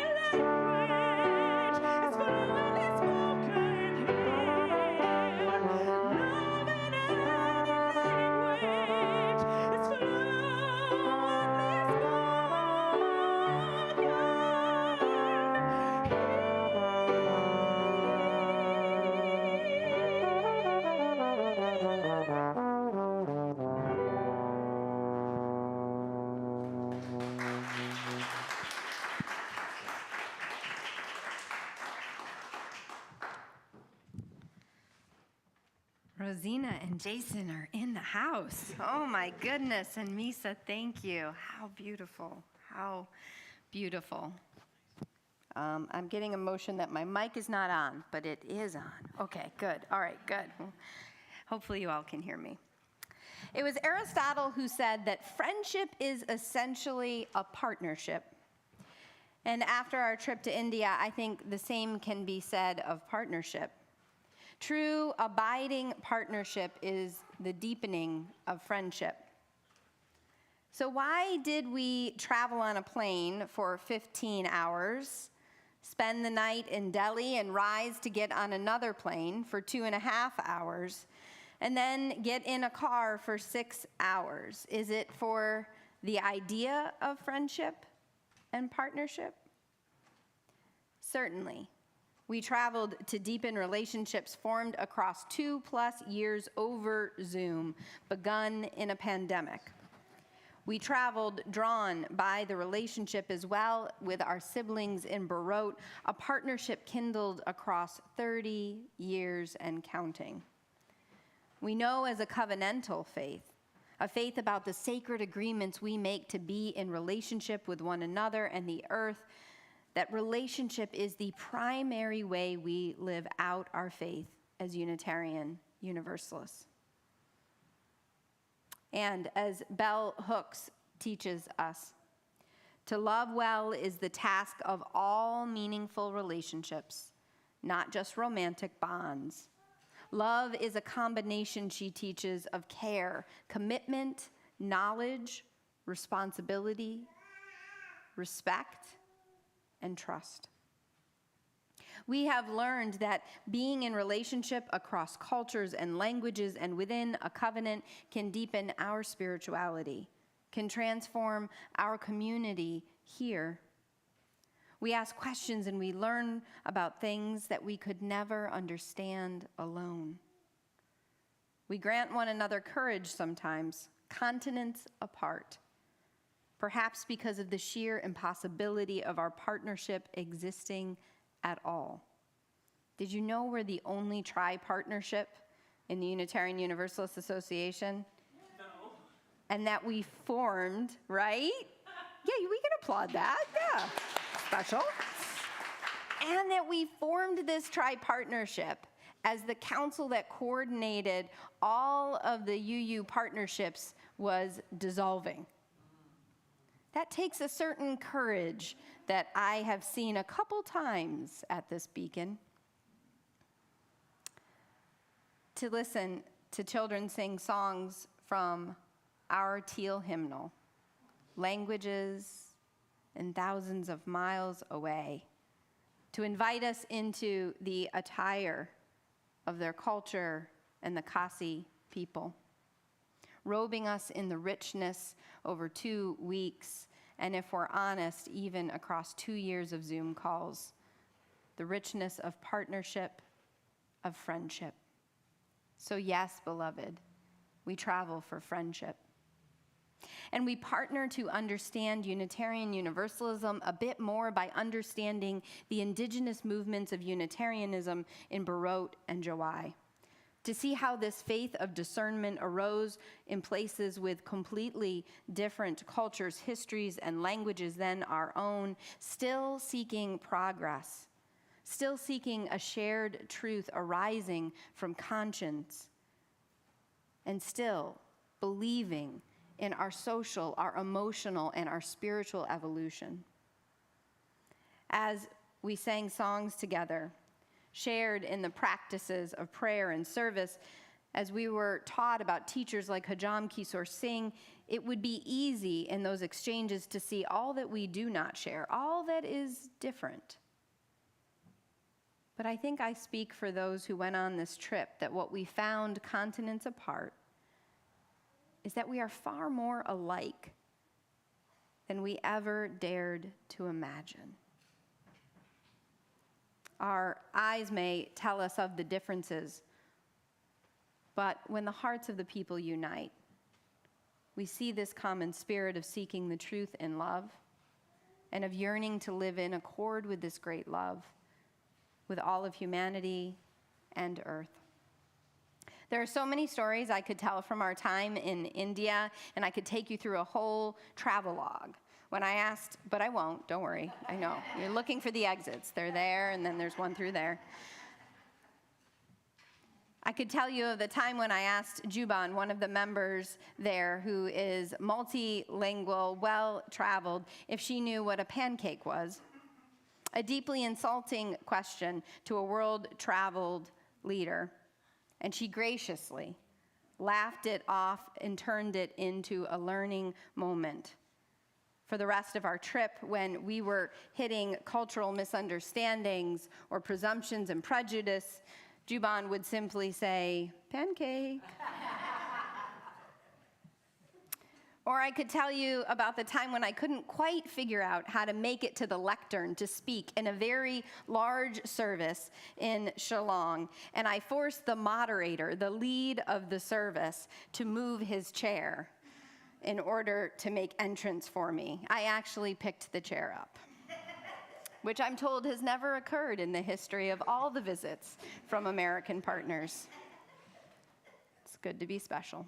language, it's fluently spoken here. Love in any language, it's Rosina and Jason are in the house. Oh my goodness. And Misa, thank you. How beautiful. How beautiful. I'm getting a motion that my mic is not on, but it is on. Okay, good. All right, good. Hopefully you all can hear me. It was Aristotle who said that friendship is essentially a partnership. And after our trip to India, I think the same can be said of partnership. True, abiding partnership is the deepening of friendship. So why did we travel on a plane for 15 hours, spend the night in Delhi, and rise to get on another plane for 2.5 hours, and then get in a car for 6 hours? Is it for the idea of friendship and partnership? Certainly. We traveled to deepen relationships formed across 2+ years over Zoom, begun in a pandemic. We traveled drawn by the relationship as well with our siblings in Beirut, a partnership kindled across 30 years and counting. We know as a covenantal faith, a faith about the sacred agreements we make to be in relationship with one another and the earth, that relationship is the primary way we live out our faith as Unitarian Universalists. And as Bell Hooks teaches us, to love well is the task of all meaningful relationships, not just romantic bonds. Love is a combination, she teaches, of care, commitment, knowledge, responsibility, respect, and trust. We have learned that being in relationship across cultures and languages and within a covenant can deepen our spirituality, can transform our community here. We ask questions and we learn about things that we could never understand alone. We grant one another courage sometimes, continents apart, perhaps because of the sheer impossibility of our partnership existing at all. Did you know we're the only tri-partnership in the Unitarian Universalist Association? No. And that we formed, right? Yeah, we can applaud that. Yeah, special. And that we formed this tri-partnership as the council that coordinated all of the UU partnerships was dissolving. That takes a certain courage that I have seen a couple times at this beacon. To listen to children sing songs from our teal hymnal, languages and thousands of miles away, to invite us into the attire of their culture and the Khasi people, robing us in the richness over 2 weeks, and if we're honest, even across 2 years of Zoom calls, the richness of partnership, of friendship. So yes, beloved, we travel for friendship. And we partner to understand Unitarian Universalism a bit more by understanding the indigenous movements of Unitarianism in Barot and Jowai. To see how this faith of discernment arose in places with completely different cultures, histories, and languages than our own, still seeking progress, still seeking a shared truth arising from conscience, and still believing in our social, our emotional, and our spiritual evolution. As we sang songs together, shared in the practices of prayer and service, as we were taught about teachers like Hajam Kishore Singh, it would be easy in those exchanges to see all that we do not share, all that is different. But I think I speak for those who went on this trip that what we found continents apart is that we are far more alike than we ever dared to imagine. Our eyes may tell us of the differences, but when the hearts of the people unite, we see this common spirit of seeking the truth in love and of yearning to live in accord with this great love, with all of humanity and earth. There are so many stories I could tell from our time in India, and I could take you through a whole travelogue. When I asked, but I won't, don't worry, I know. You're looking for the exits. They're there, and then there's one through there. I could tell you of the time when I asked Juban, one of the members there who is multilingual, well-traveled, if she knew what a pancake was. A deeply insulting question to a world-traveled leader. And she graciously laughed it off and turned it into a learning moment. For the rest of our trip, when we were hitting cultural misunderstandings or presumptions and prejudice, Juban would simply say, pancake. Or I could tell you about the time when I couldn't quite figure out how to make it to the lectern to speak in a very large service in Shillong, and I forced the moderator, the lead of the service, to move his chair in order to make entrance for me. I actually picked the chair up, which I'm told has never occurred in the history of all the visits from American partners. It's good to be special.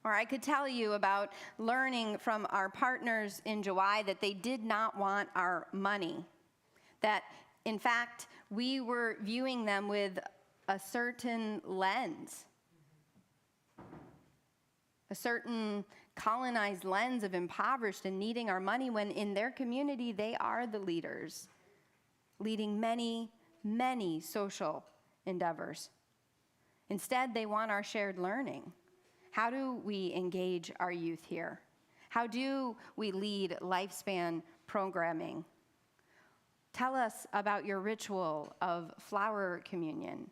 Or I could tell you about learning from our partners in Jowai that they did not want our money, that in fact, we were viewing them with a certain lens, a certain colonized lens of impoverished and needing our money, when in their community they are the leaders, leading many, many social endeavors. Instead, they want our shared learning. How do we engage our youth here? How do we lead lifespan programming? Tell us about your ritual of flower communion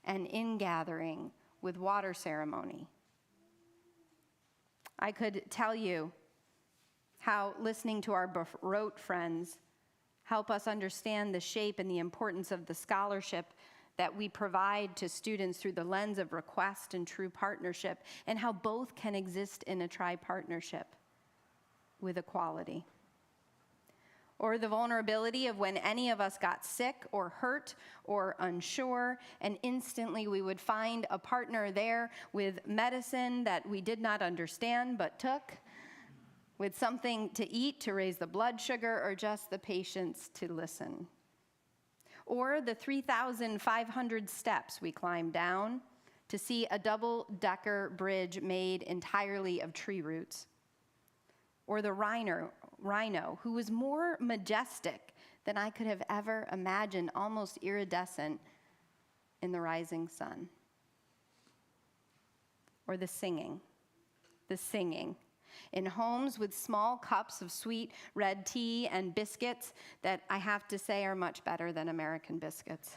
and ingathering with water ceremony. I could tell you how listening to our Barot friends help us understand the shape and the importance of the scholarship that we provide to students through the lens of request and true partnership, and how both can exist in a tri-partnership with equality. Or the vulnerability of when any of us got sick or hurt or unsure, and instantly we would find a partner there with medicine that we did not understand but took, with something to eat to raise the blood sugar, or just the patience to listen. Or the 3,500 steps we climbed down to see a double-decker bridge made entirely of tree roots. Or the rhino, who was more majestic than I could have ever imagined, almost iridescent in the rising sun. Or the singing. In homes with small cups of sweet red tea and biscuits that I have to say are much better than American biscuits.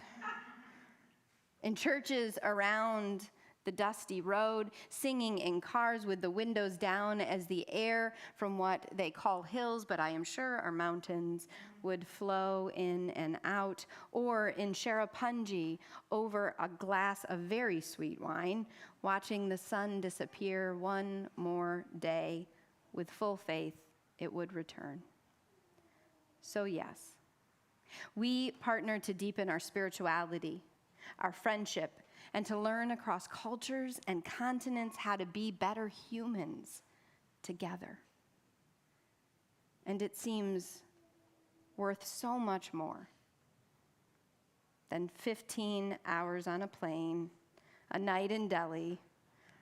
In churches around the dusty road, singing in cars with the windows down as the air from what they call hills, but I am sure are mountains, would flow in and out, or in Cherrapunji over a glass of very sweet wine, watching the sun disappear one more day with full faith it would return. So yes, we partner to deepen our spirituality, our friendship, and to learn across cultures and continents how to be better humans together. And it seems worth so much more than 15 hours on a plane, a night in Delhi,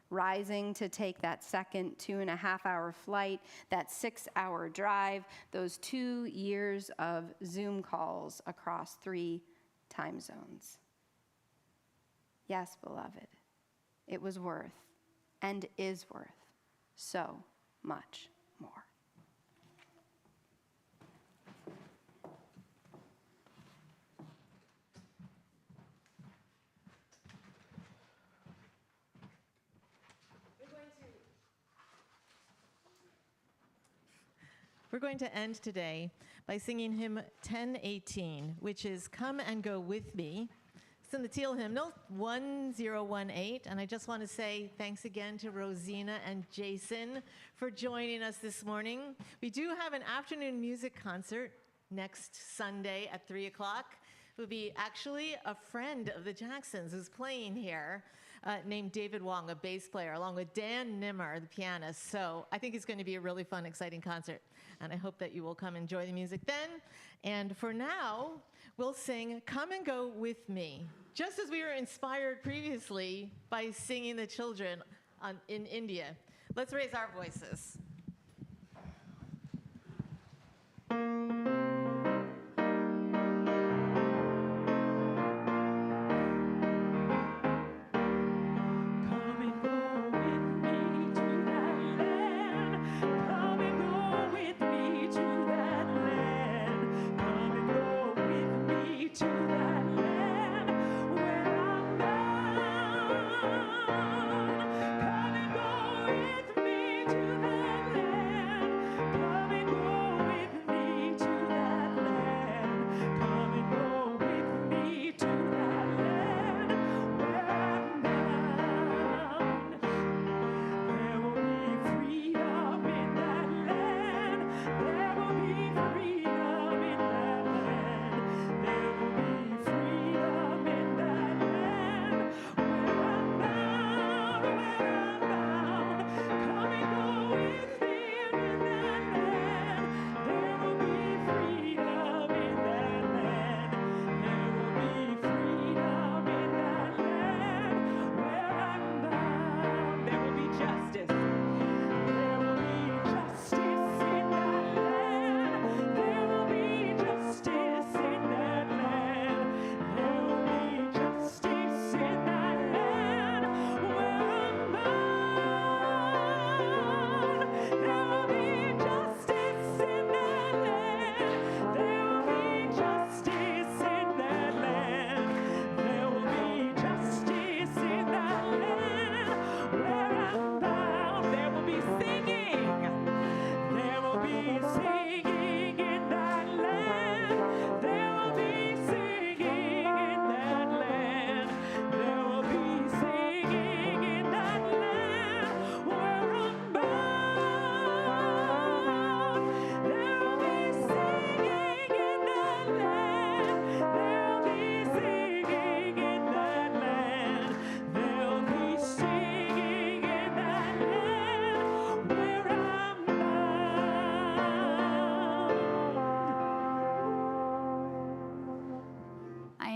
rising to take that second 2.5-hour flight, that 6-hour drive, those 2 years of Zoom calls across 3 time zones. Yes, beloved, it was worth and is worth so much more. We're going to end today by singing hymn 1018, which is Come and Go With Me. It's in the Teal Hymnal 1018, and I just want to say thanks again to Rosina and Jason for joining us this morning. We do have an afternoon music concert next Sunday at 3 o'clock. It will be actually a friend of the Jacksons who's playing here, named David Wong, a bass player, along with Dan Nimmer, the pianist. So I think it's going to be a really fun, exciting concert. And I hope that you will come enjoy the music then. And for now, we'll sing Come and Go With Me, just as we were inspired previously by singing the children in India. Let's raise our voices.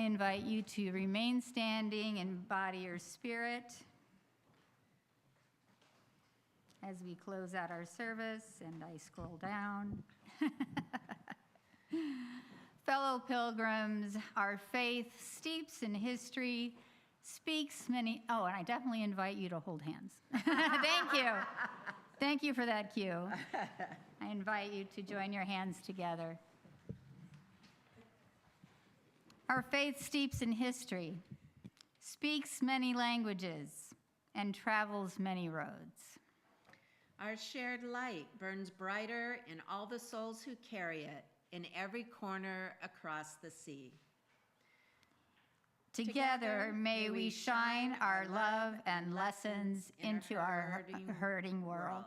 Invite you to remain standing and body or spirit as we close out our service, and I scroll down. Fellow pilgrims, our faith steeps in history, speaks many, and I definitely invite you to hold hands. Thank you. Thank you for that cue. I invite you to join your hands together. Our faith steeps in history, speaks many languages, and travels many roads. Our shared light burns brighter in all the souls who carry it, in every corner across the sea. Together, may we shine our love and lessons into our hurting world.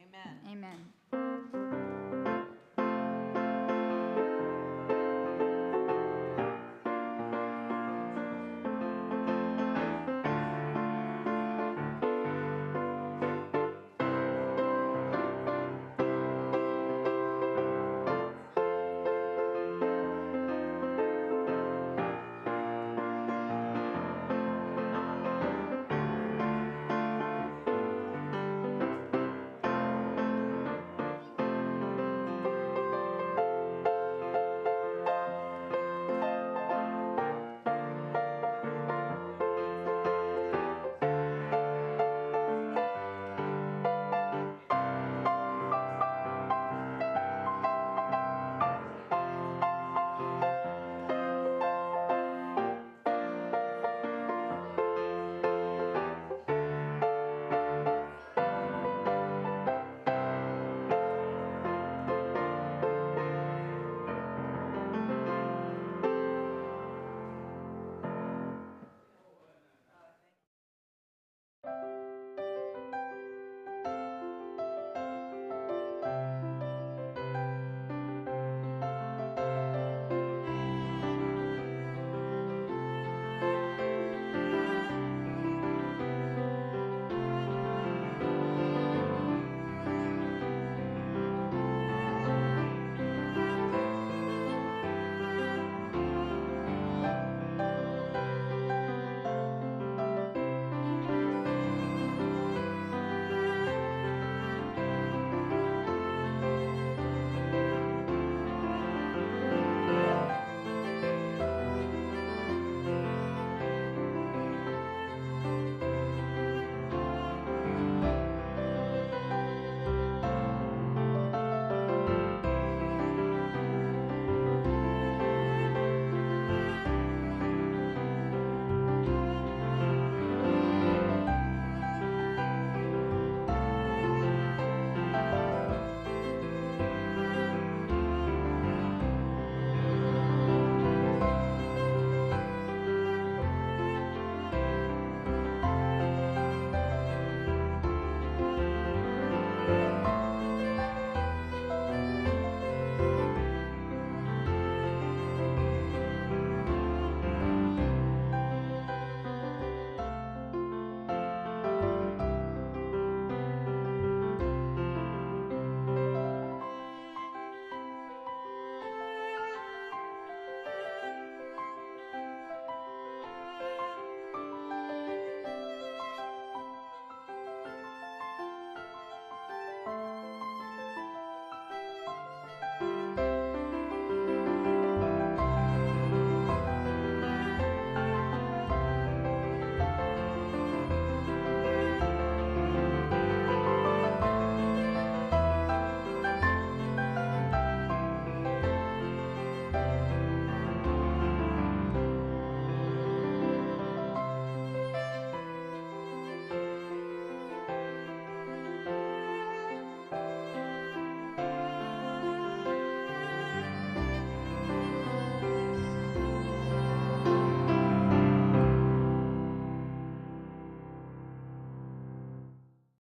Amen. Amen.